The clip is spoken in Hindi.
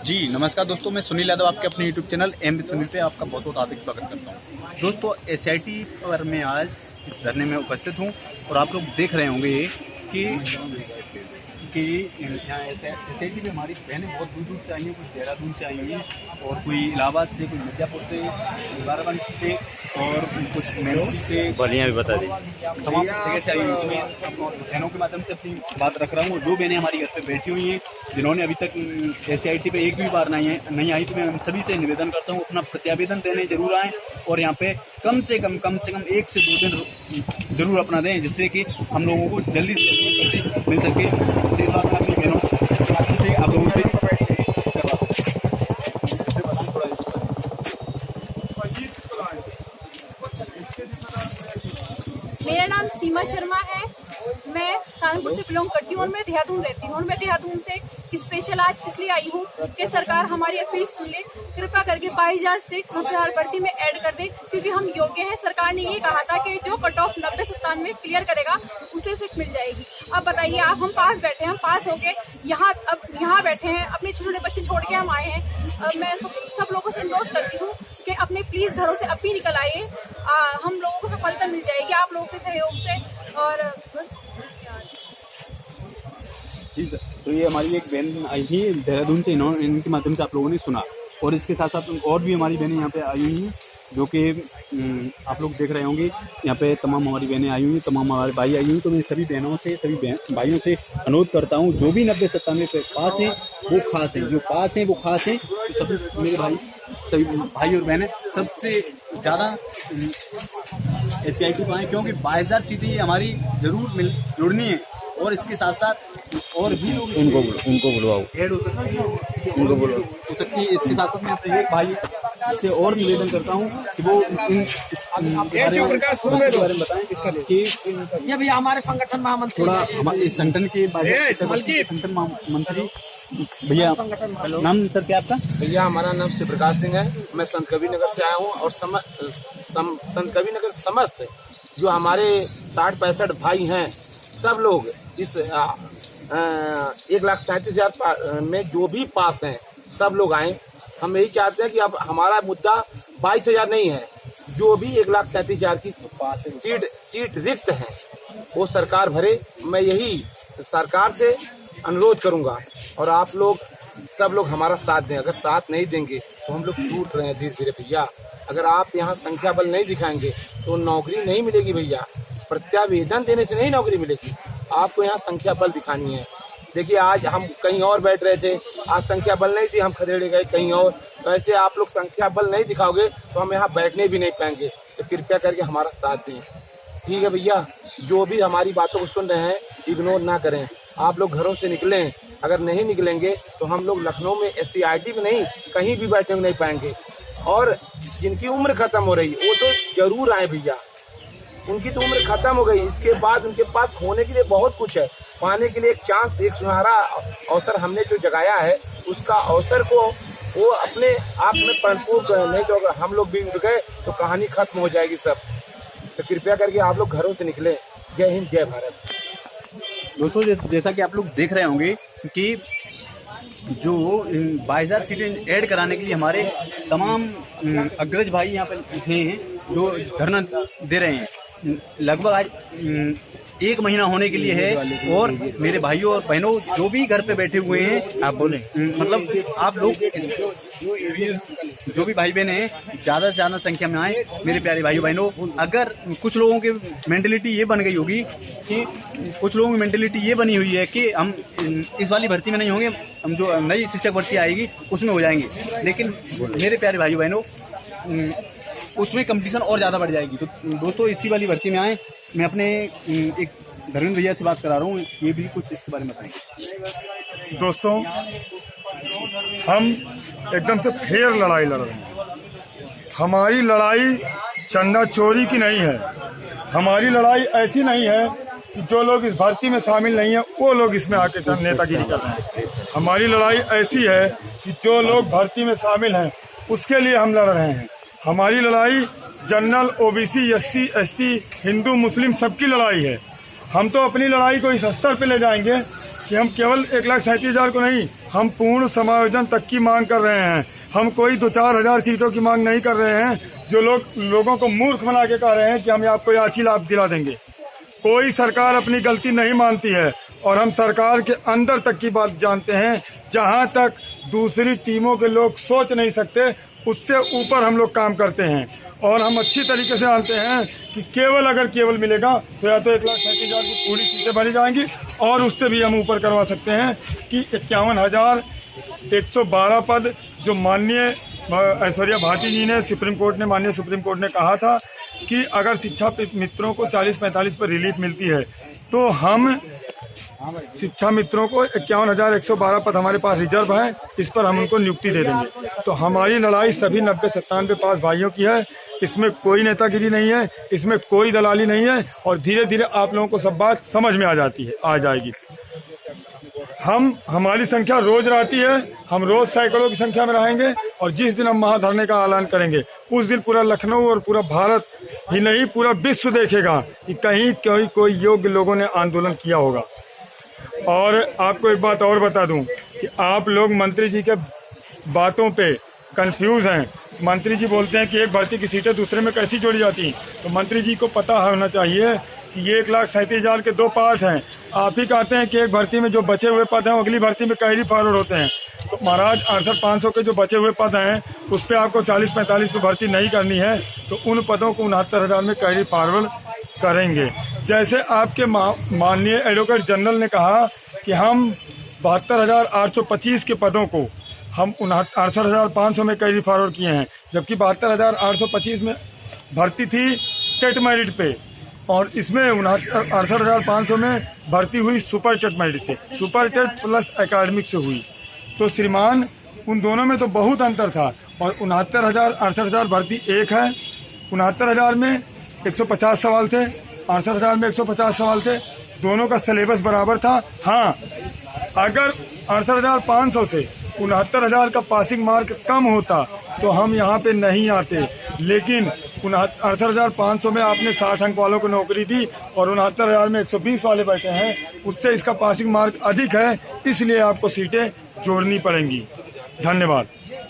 जी नमस्कार दोस्तों, मैं सुनील यादव आपके अपने यूट्यूब चैनल एम सुनील पे आपका बहुत बहुत हार्दिक स्वागत करता हूँ। दोस्तों SIT पर मैं आज इस धरने में उपस्थित हूँ और आप लोग देख रहे होंगे कि यहाँ SIT में हमारी बहनें बहुत दूर दूर से आई हैं, कुछ देहरादून से आई हुई हैं और कोई इलाहाबाद से, कोई मिर्जापुर से, बाराबंकी से और कुछ मेहनती से, बलियाँ भी बता दी, तमाम जगह से आई हुई हैं। मैं बहनों के माध्यम से अपनी बात रख रहा हूँ। जो बहनें हमारी घर पे बैठी हुई हैं, जिन्होंने अभी तक SIT पे एक भी बार नहीं आई, तो मैं उन सभी से निवेदन करता हूँ अपना प्रत्यावेदन देने जरूर आएँ और यहाँ पे कम से कम 1 से 2 दिन जरूर अपना दें, जिससे कि हम लोगों को जल्दी से जल्दी मिल सके। इस बात में अपनी बहनों से आप लोगों से मेरा नाम सीमा शर्मा है। मैं सहारनपुर से बिलोंग करती हूँ और मैं देहरादून रहती हूँ और मैं देहरादून से स्पेशल आज इसलिए आई हूँ कि सरकार हमारी अपील सुन ले, कृपया करके 22,000 सीट 9,000 भर्ती में ऐड कर दे, क्योंकि हम योग्य हैं। सरकार ने ये कहा था कि जो कट ऑफ 90-97 में क्लियर करेगा उसे सीट मिल जाएगी। अब बताइए आप, हम पास बैठे हैं, हम पास हो गए, यहाँ बैठे हैं, अपने छोटे छोटे बच्चे छोड़ के हम आए हैं। मैं सब लोगों से अनुरोध करती हूँ कि अपने प्लीज घरों से अभी निकल आइए, हम लोगों को सफलता मिल जाएगी आप लोगों के सहयोग से। और बस जी सर, तो ये हमारी एक बहन आई थी देहरादून से, इनके माध्यम से आप लोगों ने सुना और इसके साथ साथ और भी हमारी बहनें यहाँ पे आई हुई हैं, जो कि आप लोग देख रहे होंगे। यहाँ पे तमाम हमारी बहनें आई हुई हैं, तमाम हमारे भाई आई हुई हैं। तो मैं सभी बहनों से, सभी भाइयों से अनुरोध करता हूँ, जो भी 90-97 पे पास हैं वो खास हैं, जो पास हैं वो खास हैं। तो सभी मेरे भाई, सभी भाई और बहनें सबसे ज़्यादा SIT को आएँ, क्योंकि 22,000 सीटें हमारी जरूर जुड़नी है और इसके साथ साथ और भी लोग उनको बुलवाओ, ऐड हो सकती है। इसके साथ साथ मैं अपने एक भाई से और निवेदन करता हूँ कि वो बारे में बताएं कि ये भैया हमारे संगठन महामंत्री, थोड़ा हमारे इस संगठन के संगठन महामंत्री भैया, नाम सर क्या आपका? भैया हमारा नाम शिव प्रकाश सिंह है। मैं संत कबीर नगर से आया हूँ और संत कबीर नगर समस्त जो हमारे 60-65 भाई हैं, सब लोग इस 1,37,000 में जो भी पास हैं सब लोग आए। हम यही चाहते हैं कि अब हमारा मुद्दा 22,000 नहीं है, जो भी 1,37,000 की सीट रिक्त है वो सरकार भरे। मैं यही सरकार से अनुरोध करूंगा और आप लोग सब लोग हमारा साथ दें। अगर साथ नहीं देंगे तो हम लोग टूट रहे हैं धीरे धीरे भैया। अगर आप यहाँ संख्या बल नहीं दिखाएंगे तो नौकरी नहीं मिलेगी भैया। प्रत्यावेदन देने से नहीं नौकरी मिलेगी, आपको यहाँ संख्या बल दिखानी है। देखिए आज हम कहीं और बैठ रहे थे, आज संख्या बल नहीं थी, हम खदेड़े गए कहीं और। तो ऐसे आप लोग संख्या बल नहीं दिखाओगे तो हम यहाँ बैठने भी नहीं पाएंगे। तो कृपया करके हमारा साथ दें, ठीक है भैया। जो भी हमारी बातों को सुन रहे हैं इग्नोर ना करें, आप लोग घरों से निकलें। अगर नहीं निकलेंगे तो हम लोग लखनऊ में SIT में नहीं कहीं भी बैठने नहीं पाएंगे। और जिनकी उम्र खत्म हो रही है वो तो जरूर आए भैया, उनकी तो उम्र खत्म हो गई। इसके बाद उनके पास खोने के लिए बहुत कुछ है, पाने के लिए एक चांस, एक सुनहरा अवसर हमने जो जगाया है, उसका अवसर को वो अपने आप में भरपूर करें। नहीं तो अगर हम लोग भी उठ गए तो कहानी खत्म हो जाएगी सब। तो कृपया करके आप लोग घरों से निकले। जय हिंद, जय भारत। दोस्तों जैसा कि आप लोग देख रहे होंगे कि जो 22,000 सीटें ऐड कराने के लिए हमारे तमाम अग्रज भाई यहाँ पे हैं, जो धरना दे रहे हैं। लगभग आज 1 महीना होने के लिए है और मेरे भाइयों और बहनों जो भी घर पे बैठे हुए हैं, आप बोले मतलब आप लोग जो भी भाई बहन हैं ज़्यादा से ज़्यादा संख्या में आए मेरे प्यारे भाइयों बहनों। अगर कुछ लोगों की मेंटलिटी ये बन गई होगी कि कुछ लोगों की मेंटलिटी ये बनी हुई है कि हम इस वाली भर्ती में नहीं होंगे, हम जो नई शिक्षक भर्ती आएगी उसमें हो जाएंगे, लेकिन मेरे प्यारे भाइयों बहनों उसमें कंपटीशन और ज़्यादा बढ़ जाएगी। तो दोस्तों इसी वाली भर्ती में आए। मैं अपने एक धर्मेंद्र भैया से बात करा रहा हूँ, ये भी कुछ इसके बारे में बताएंगे। दोस्तों हम एकदम से फेयर लड़ाई लड़ रहे हैं। हमारी लड़ाई चंदा चोरी की नहीं है, हमारी लड़ाई ऐसी नहीं है कि जो लोग इस भर्ती में शामिल नहीं है वो लोग इसमें आके नेतागिरी कर रहे हैं। हमारी लड़ाई ऐसी है कि जो लोग भर्ती में शामिल हैं उसके लिए हम लड़ रहे हैं। हमारी लड़ाई general, OBC, SC, ST, Hindu, मुस्लिम सबकी लड़ाई है। हम तो अपनी लड़ाई को इस स्तर पे ले जाएंगे कि हम केवल 1,37,000 को नहीं, हम पूर्ण समायोजन तक की मांग कर रहे हैं। हम कोई 2-4 हजार सीटों की मांग नहीं कर रहे हैं जो लोगों को मूर्ख बना के कह रहे हैं कि हम आपको याची लाभ दिला देंगे। कोई सरकार अपनी गलती नहीं मानती है और हम सरकार के अंदर तक की बात जानते हैं। जहां तक दूसरी टीमों के लोग सोच नहीं सकते, उससे ऊपर हम लोग काम करते हैं। और हम अच्छी तरीके से जानते हैं कि अगर केवल मिलेगा तो या तो 1,37,000 की पूरी सीटें भरी जाएंगी और उससे भी हम ऊपर करवा सकते हैं कि 51,112 पद जो माननीय ऐश्वर्या भाटी जी ने माननीय सुप्रीम कोर्ट ने कहा था कि अगर शिक्षा मित्रों को 40-45 पर रिलीफ मिलती है तो हम शिक्षा मित्रों को 51,112 पद हमारे पास रिजर्व है, इस पर हम उनको नियुक्ति दे देंगे। तो हमारी लड़ाई सभी 90-97 पास भाइयों की है। इसमें कोई नेतागिरी नहीं है, इसमें कोई दलाली नहीं है और धीरे धीरे आप लोगों को सब बात समझ में आ जाएगी। हमारी संख्या रोज रहती है, हम रोज सैकड़ों की संख्या में रहेंगे और जिस दिन हम महाधरने का ऐलान करेंगे उस दिन पूरा लखनऊ और पूरा भारत ही नहीं पूरा विश्व देखेगा कि कहीं कोई योग्य लोगों ने आंदोलन किया होगा। और आपको एक बात और बता दूं कि आप लोग मंत्री जी के बातों पे कंफ्यूज हैं। मंत्री जी बोलते हैं कि एक भर्ती की सीटें दूसरे में कैसी जोड़ी जाती हैं, तो मंत्री जी को पता होना चाहिए कि ये 1,37,000 के 2 पार्ट हैं। आप ही कहते हैं कि एक भर्ती में जो बचे हुए पद हैं अगली भर्ती में कैरी फॉरवर्ड होते हैं। तो महाराज 68,500 के जो बचे हुए पद हैं उस पर आपको 40-45 पे भर्ती नहीं करनी है, तो उन पदों को 69,000 में कैरी फॉरवर्ड करेंगे। जैसे आपके माननीय एडवोकेट जनरल ने कहा कि हम 72,825 के पदों को हम 68,500 में कैरी फॉरवर्ड किए हैं, जबकि 72,825 में भर्ती थी टेट मेरिट पे और इसमें 68,500 में भर्ती हुई सुपर टेट मेरिट से, सुपर टेट प्लस एकेडमिक से हुई। तो श्रीमान उन दोनों में तो बहुत अंतर था और 69,000 68,000 भर्ती एक है। 69,000 में 150 सवाल थे, 68,000 में 150 सवाल थे, दोनों का सिलेबस बराबर था। हाँ, अगर 68,500 से 69,000 का पासिंग मार्क कम होता तो हम यहाँ पे नहीं आते, लेकिन 68,500 में आपने 60 अंक वालों को नौकरी दी और 69,000 में 120 वाले बैठे हैं, उससे इसका पासिंग मार्क अधिक है, इसलिए आपको सीटें जोड़नी पड़ेंगी। धन्यवाद।